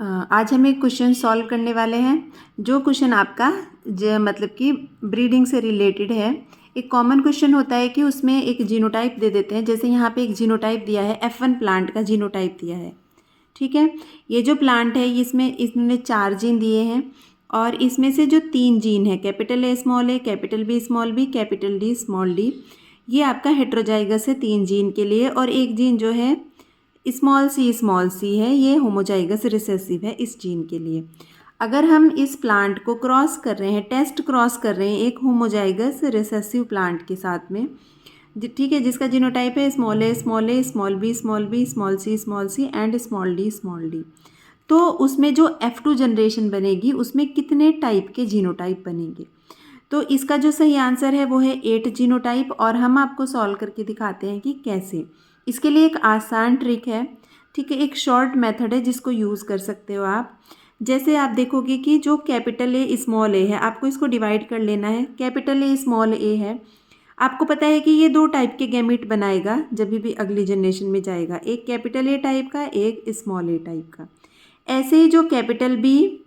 आज हम एक क्वेश्चन सॉल्व करने वाले हैं। जो क्वेश्चन आपका मतलब कि ब्रीडिंग से रिलेटेड है। एक कॉमन क्वेश्चन होता है कि उसमें एक जीनोटाइप दे देते हैं। जैसे यहाँ पे एक जीनोटाइप दिया है, F1 प्लांट का जीनोटाइप दिया है। ठीक है, ये जो प्लांट है इसमें इन्होंने 4 जीन दिए हैं और इसमें से जो 3 जीन है, capital A small a, capital B small b, capital D small d, ये आपका हेट्रोजाइगस है 3 जीन के लिए। और एक जीन जो है स्मॉल सी है, ये होमोजाइगस रिसेसिव है इस जीन के लिए। अगर हम इस प्लांट को क्रॉस कर रहे हैं, टेस्ट क्रॉस कर रहे हैं एक होमोजाइगस रिसेसिव प्लांट के साथ में, ठीक है, जिसका जीनोटाइप है small a small a, small b small b, small c and small d, तो उसमें जो F2 जनरेशन बनेगी उसमें कितने टाइप के जीनोटाइप बनेंगे। तो इसका जो सही आंसर है वो है 8 जीनोटाइप। और हम आपको सॉल्व करके दिखाते हैं कि कैसे। इसके लिए एक आसान ट्रिक है, ठीक है, एक शॉर्ट मेथड है जिसको यूज़ कर सकते हो आप। जैसे आप देखोगे कि जो कैपिटल ए स्मॉल ए है, आपको इसको डिवाइड कर लेना है। कैपिटल ए स्मॉल ए है, आपको पता है कि ये 2 टाइप के गैमीट बनाएगा जब भी अगली जनरेशन में जाएगा, एक कैपिटल ए टाइप का, एक स्मॉल ए टाइप का। ऐसे ही जो कैपिटल बी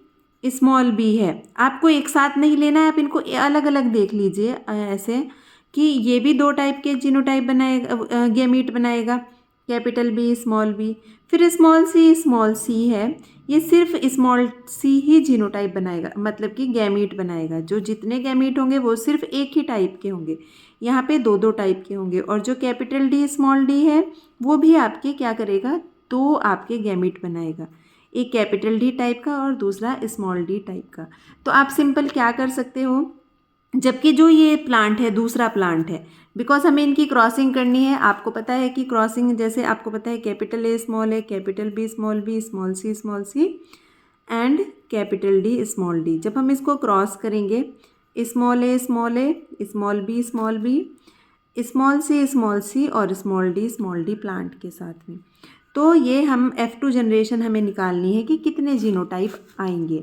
स्मॉल बी है, आपको एक साथ नहीं लेना है, आप इनको अलग अलग देख लीजिए ऐसे कि ये भी 2 टाइप के जीनोटाइप बनाएगा, गैमीट बनाएगा, कैपिटल बी स्मॉल बी। फिर स्मॉल सी है, ये सिर्फ स्मॉल सी ही जीनोटाइप बनाएगा, मतलब कि गैमीट बनाएगा। जो जितने गैमीट होंगे वो सिर्फ एक ही टाइप के होंगे, यहाँ पे 2 टाइप के होंगे। और जो कैपिटल डी स्मॉल डी है वो भी आपके क्या करेगा, 2 आपके गैमीट बनाएगा, एक कैपिटल डी टाइप का और दूसरा स्मॉल डी टाइप का। तो आप सिंपल क्या कर सकते हो, जबकि जो ये प्लांट है दूसरा प्लांट है, बिकॉज हमें इनकी क्रॉसिंग करनी है। आपको पता है कि क्रॉसिंग, जैसे आपको पता है capital A small A, capital B small B, small C and capital D small D, जब हम इसको क्रॉस करेंगे small A, small B, small C और स्मॉल डी प्लांट के साथ में, तो ये हम F2 जनरेशन हमें निकालनी है कि कितने जीनोटाइप आएंगे।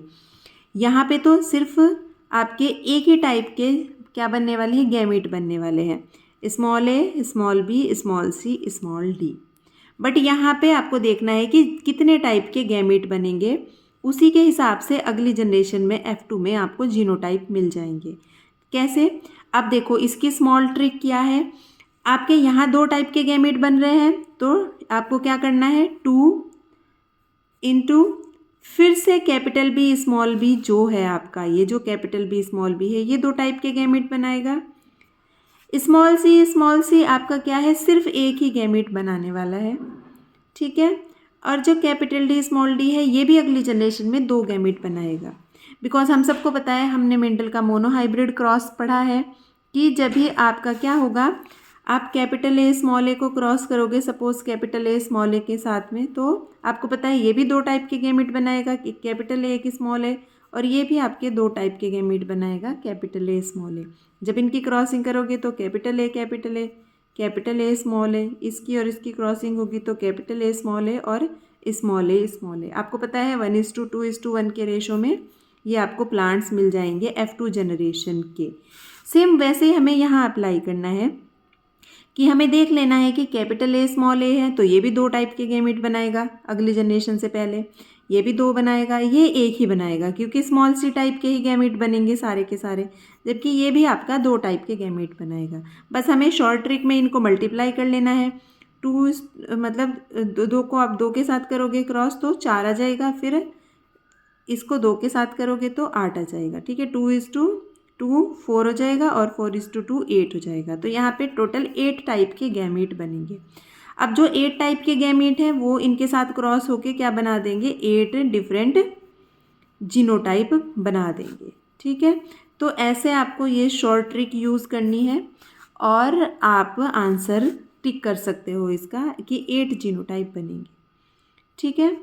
यहाँ पे तो सिर्फ आपके एक ही टाइप के क्या बनने वाले हैं, गैमीट बनने वाले हैं, small A, small B, small C, small D. But यहाँ पे आपको देखना है कि कितने टाइप के गैमीट बनेंगे, उसी के हिसाब से अगली जनरेशन में F2 में आपको जीनोटाइप मिल जाएंगे। कैसे, अब देखो इसकी स्मॉल ट्रिक क्या है। आपके यहाँ 2 टाइप के गैमीट बन रहे हैं, तो आपको क्या करना है, 2 इंटू फिर से कैपिटल बी स्मॉल बी जो है आपका, ये जो कैपिटल बी स्मॉल बी है ये 2 टाइप के गैमीट बनाएगा। स्मॉल सी आपका क्या है, सिर्फ एक ही गैमीट बनाने वाला है, ठीक है। और जो कैपिटल डी स्मॉल डी है ये भी अगली जनरेशन में 2 गैमीट बनाएगा। बिकॉज हम सबको पता है, हमने मेंडल का मोनोहाइब्रिड क्रॉस पढ़ा है कि जब भी आपका क्या होगा, आप कैपिटल ए स्मॉल ए को क्रॉस करोगे, सपोज कैपिटल ए स्मॉल ए के साथ में, तो आपको पता है ये भी 2 टाइप के गैमीट बनाएगा, कैपिटल ए की स्मॉल ए, और ये भी आपके 2 टाइप के गैमीट बनाएगा, कैपिटल ए स्मॉल ए। जब इनकी क्रॉसिंग करोगे तो कैपिटल ए स्मॉल ए, इसकी और इसकी क्रॉसिंग होगी तो कैपिटल ए स्मॉल ए और स्मॉल ए। आपको पता है 1:2:1 के रेशो में ये आपको प्लांट्स मिल जाएंगे F2 जनरेशन के। सेम वैसे ही हमें यहाँ अप्लाई करना है कि हमें देख लेना है कि कैपिटल ए स्मॉल ए है तो ये भी 2 टाइप के गैमीट बनाएगा अगली जनरेशन से पहले, ये भी 2 बनाएगा, ये एक ही बनाएगा क्योंकि स्मॉल सी टाइप के ही गैमीट बनेंगे सारे के सारे, जबकि ये भी आपका 2 टाइप के गैमीट बनाएगा। बस हमें शॉर्ट ट्रिक में इनको मल्टीप्लाई कर लेना है। 2 मतलब 2 को आप 2 के साथ करोगे क्रॉस तो 4 आ जाएगा, फिर इसको 2 के साथ करोगे तो 8 आ जाएगा, ठीक है। 2:2 4 हो जाएगा और 4:2 8 हो जाएगा। तो यहाँ पे टोटल 8 टाइप के गैमीट बनेंगे। अब जो 8 टाइप के गैमीट हैं वो इनके साथ क्रॉस होके क्या बना देंगे, 8 डिफरेंट जीनोटाइप बना देंगे, ठीक है। तो ऐसे आपको ये शॉर्ट ट्रिक यूज़ करनी है और आप आंसर टिक कर सकते हो इसका कि 8 जीनोटाइप बनेंगे, ठीक है।